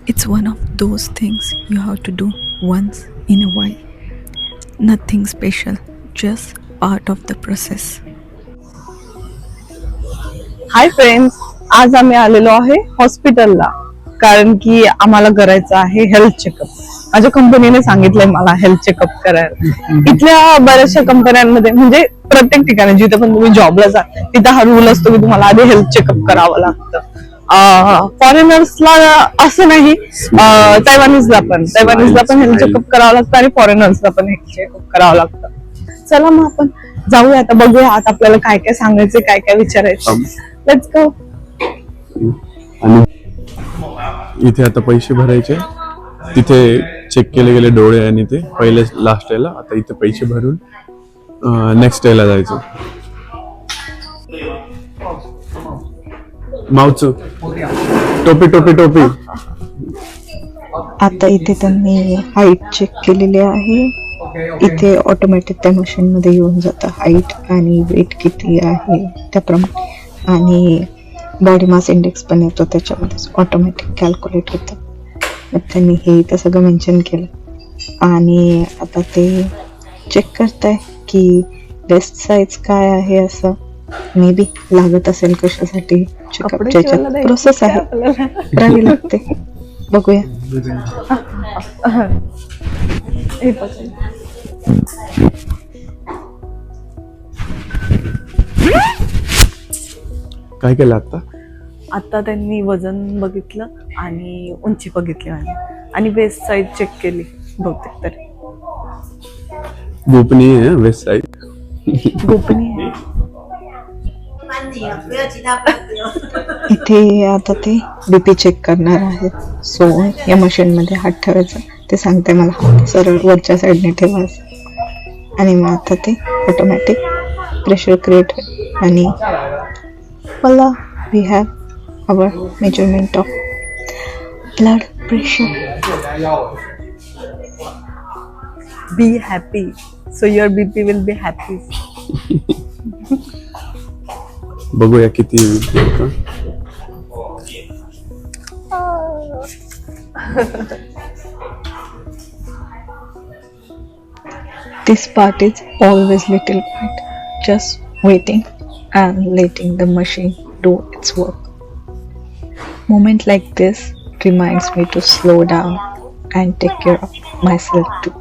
It's one of those things you have to do once in a while. Nothing special, just part of the process. Hi friends, आज आम्ही आलेलो आहे हॉस्पिटलला कारण की आम्हाला करायचं आहे हेल्थ चेकअप. माझ्या कंपनीने सांगितलंय मला हेल्थ चेकअप करायला. इथल्या बऱ्याचशा कंपन्यांमध्ये म्हणजे प्रत्येक ठिकाणी जिथे पण तुम्ही जॉबला जा तिथे हा रूल असतो की तुम्हाला आधी हेल्थ चेकअप करावं लागतं. फॉरेनर्सला असं नाही, तैवानीजला पण हेल्थ चेकअप करावं लागतं आणि फॉरेनर्सला पण हेल्थ चेकअप करावं लागतं. चला मग आपण जाऊया, आता बघूया आता आपल्याला काय काय सांगायचं, काय काय विचारायचं. Let's go. आणि इथे आता पैसे भरायचे, तिथे चेक केले गेले डोळे आणि ते पहिले लास्ट यायला. आता इथे पैसे भरून नेक्स्ट यायला जायचं. मावचू टोपी टोपी टोपी. आता इथे त्यांनी हाईट चेक केलेली आहे. इथे ऑटोमॅटिक त्या मशीन मध्ये येऊन जातं हाईट आणि वेट किती आहे त्याप्रमाणे, आणि बॉडी मास इंडेक्स पण येतो त्याच्यामध्ये, ऑटोमॅटिक कॅल्क्युलेट होतं. मग त्यांनी हे इथं सगळं मेन्शन केलं आणि आता ते चेक करताय की बेस्ट साईज काय आहे. असं मे बी लागत असेल कशासाठी चेकअपच्या प्रोसेस आहे, करावी लागते. बघूया. काय केलं आता? आता त्यांनी वजन बघितलं आणि उंची बघितली आणि वेस्ट साईज चेक केली बहुतेक तरी. गोपनीय आहे वेस्ट साईड. गोपनीय. इथे आता ते बीपी चेक करणार आहेत. सो या मशीन मध्ये हात ठेवायचा, ते सांगते मला हात सरळ वरच्या साईडने ठेवायचं आणि मग आता ते ऑटोमॅटिक प्रेशर क्रिएट होईल आणि मला we have our measurement of blood pressure. Be happy, so your BP will be happy. बघूया किती. This part is always little quiet, just waiting and letting the machine do its work. Moment like this reminds me to slow down and take care of myself too.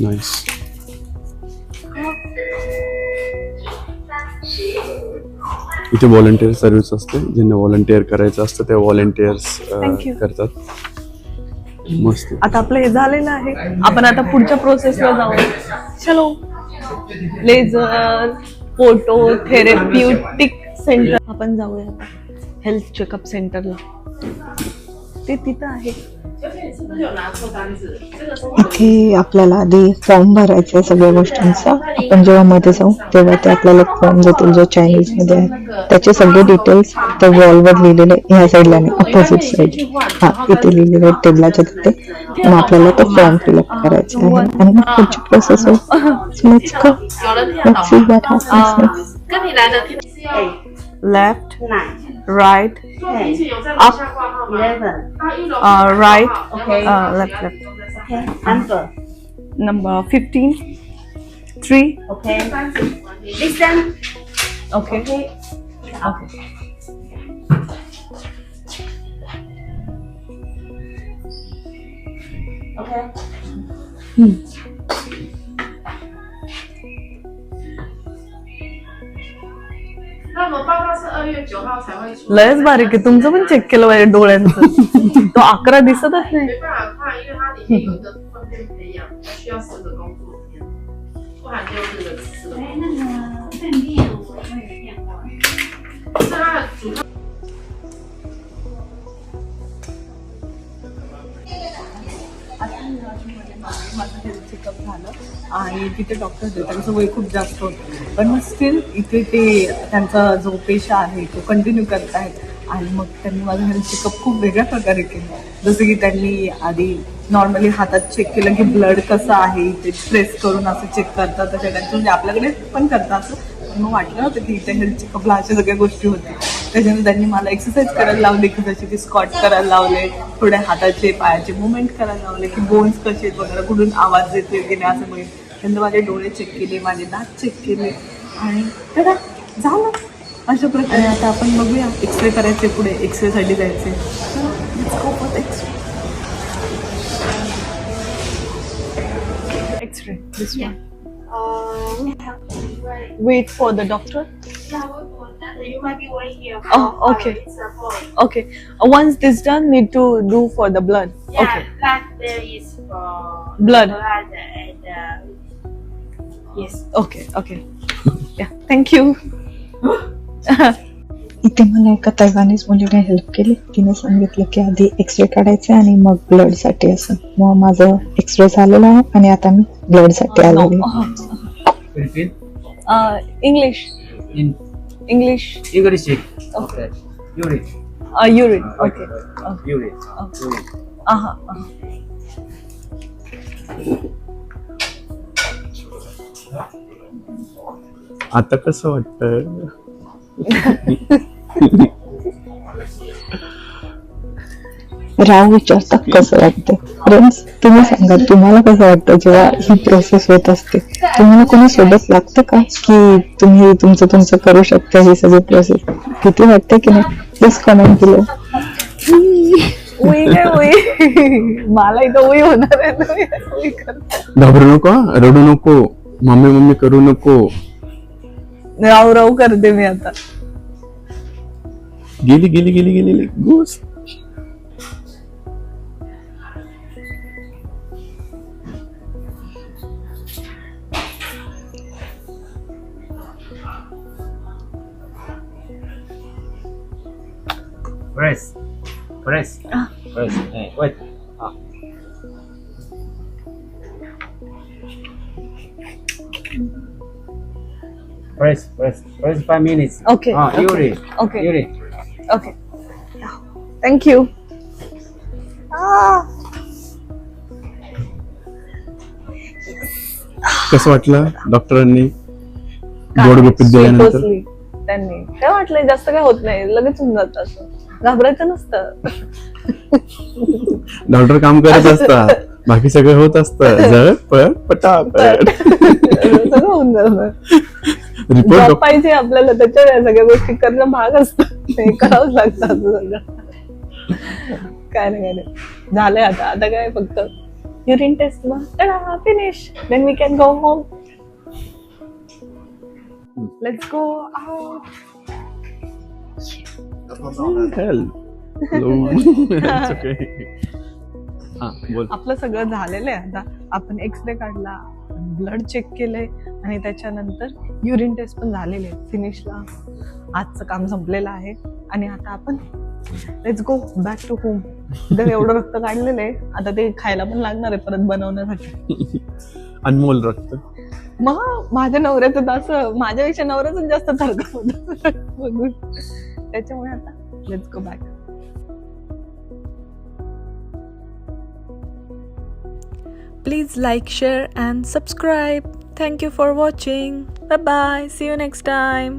Nice. इथे volunteer service असते, ज्यांना volunteer करायचं असतं ते volunteers करतात. मस्त. आता आपलं हे झालेलं आहे, आपण आता पुढच्या प्रोसेसला जाऊ. चलो. Laser, photo therapeutic centre. आपण जाऊया आता हेल्थ चेकअप सेंटरला. ते तिथं आहे. इथे आपल्याला आधी फॉर्म भरायचा आहे सगळ्या गोष्टींचा. आपण जेव्हा मध्ये जाऊ तेव्हा ते आपल्याला फॉर्म देतील जो चायनीज मध्ये आहे. त्याचे सगळे डिटेल्स त्या वॉलवर लिहिलेले, ह्या साईडला नाही अपोजिट साईड, हा इथे लिहिलेले टेबलाच्या तिथे. मग आपल्याला तो फॉर्म फिलअप करायचा आहे आणि मग पुढची प्रोसेस होईल. Let's go, let's see what happens. Left, right, up, 11. right, Okay. left. Okay. Number. Number 15, 3. Okay. Listen. Okay. Okay. Okay. लयच बारीक आहे. तुमचं पण चेक केलं पाहिजे डोळ्यांचं. तो 11 दिसतच नाही. माझं हेल्थ चेकअप झालं आणि तिथे डॉक्टर होते, त्यांचं वय खूप जास्त होतं, पण स्टील इथे ते त्यांचा जो पेशा आहे तो कंटिन्यू करत आहेत. आणि मग त्यांनी माझं हेल्थ चेकअप खूप वेगळ्या प्रकारे केलं. जसं की त्यांनी आधी नॉर्मली हातात चेक केलं की ब्लड कसं आहे ते प्रेस करून असं चेक करतात तशा टाईपचं, म्हणजे आपल्याकडे पण करतात असं. पण मग वाटलं नव्हतं की इथे हेल्थ चेकअपला अशा सगळ्या गोष्टी होती. त्याच्यानंतर त्यांनी मला एक्सरसाइज करायला लावली की जशी की स्क्वॉट करायला लावले, थोडे हाताचे पायाचे मुवमेंट करायला लावले की बोन्स कसे आहेत वगैरे, कुठून आवाज येते की नाही असं बघितलं. त्यांनी माझे डोळे चेक केले, माझे दात चेक केले आणि तर झालं. अशा प्रकारे आता आपण बघूया एक्सरे करायचे, पुढे एक्सरेसाठी जायचे. X-ray this one. We have to wait. Wait for the doctor. Yeah, wait for that. You might be waiting here. Oh, okay. It's a boy. Okay. Once this done, need to do for the blood. Yeah, Okay. blood there is for Blood. and yes. Okay. Okay. Yeah. Thank you. इथे मला एका तैवानीज मुलीने help केली. तिने सांगितलं की आधी x ray काढायचे आणि मग ब्लड साठी असं. मग माझं एक्सरे झालेलं आहे आणि आता मी ब्लड साठी आलेली आहे. Philippine? English. In English. English. Okay. Urine. Urine. Okay. Urine. Urine. आता कसं वाटतं? राव विचारतात कसं वाटतं. फ्रेंड्स, तुम्ही सांगा तुम्हाला कसं वाटतं जेव्हा ही प्रोसेस होत असते. तुम्हाला कोणी सोबत लागतं का की तुम्ही तुमचं करू शकता ही सगळी प्रोसेस? किती वाटते की नाही? जस्ट कमेंट केलं. उई काय उई. मला इथं उई होणार आहे. तुम्ही उई करता. घाबरू नको, रडू नको, मम्मी मम्मी करू नको. राव राव करते मी आता. गेली गेली गेली गेली घुस. Press. Press. Press. Hey, wait. Press. Press. Press 5 minutes. Okay, okay. Urine. Okay. Urine. Okay. Thank you. कसं वाटलं डॉक्टरांनी गोड गुपित दिल्यानंतर? त्यांनी काय वाटलंय, जास्त काय होत नाही, लगेच होऊन जात. असं घाबरायचं नसतं. डॉक्टर काम करत असतात, बाकी सगळं होत असतं. जळ पटापट सगळं होऊन जातं. रिपोर्ट जॉब पाहिजे आपल्याला, त्याच्यावर या सगळ्या गोष्टी करणं भाग असतं. ते करावंच लागतं असं सगळं. काय नाही झालंय. आता काय फक्त युरिन टेस्ट मग finish. Then we can go home. Let's go out. बोल. आपलं सगळं झालेलं आहे. आता आपण एक्सरे काढला, ब्लड चेक केलंय आणि त्याच्यानंतर युरिन टेस्ट पण झालेले आहे. फिनिशला आजचं काम संपलेलं आहे आणि आता आपण let's go back to home. जर एवढं रक्त काढलेलं आहे, आता ते खायला पण लागणार आहे परत बनवण्यासाठी. अनमोल रक्त. मग माझ्या नवऱ्याचं असं, माझ्यापेक्षा नवऱ्याचं जास्त थरक होतं बघून. त्याच्यामुळे आता let's go back. Please like, share and subscribe. Thank you for watching. Bye bye. See you next time.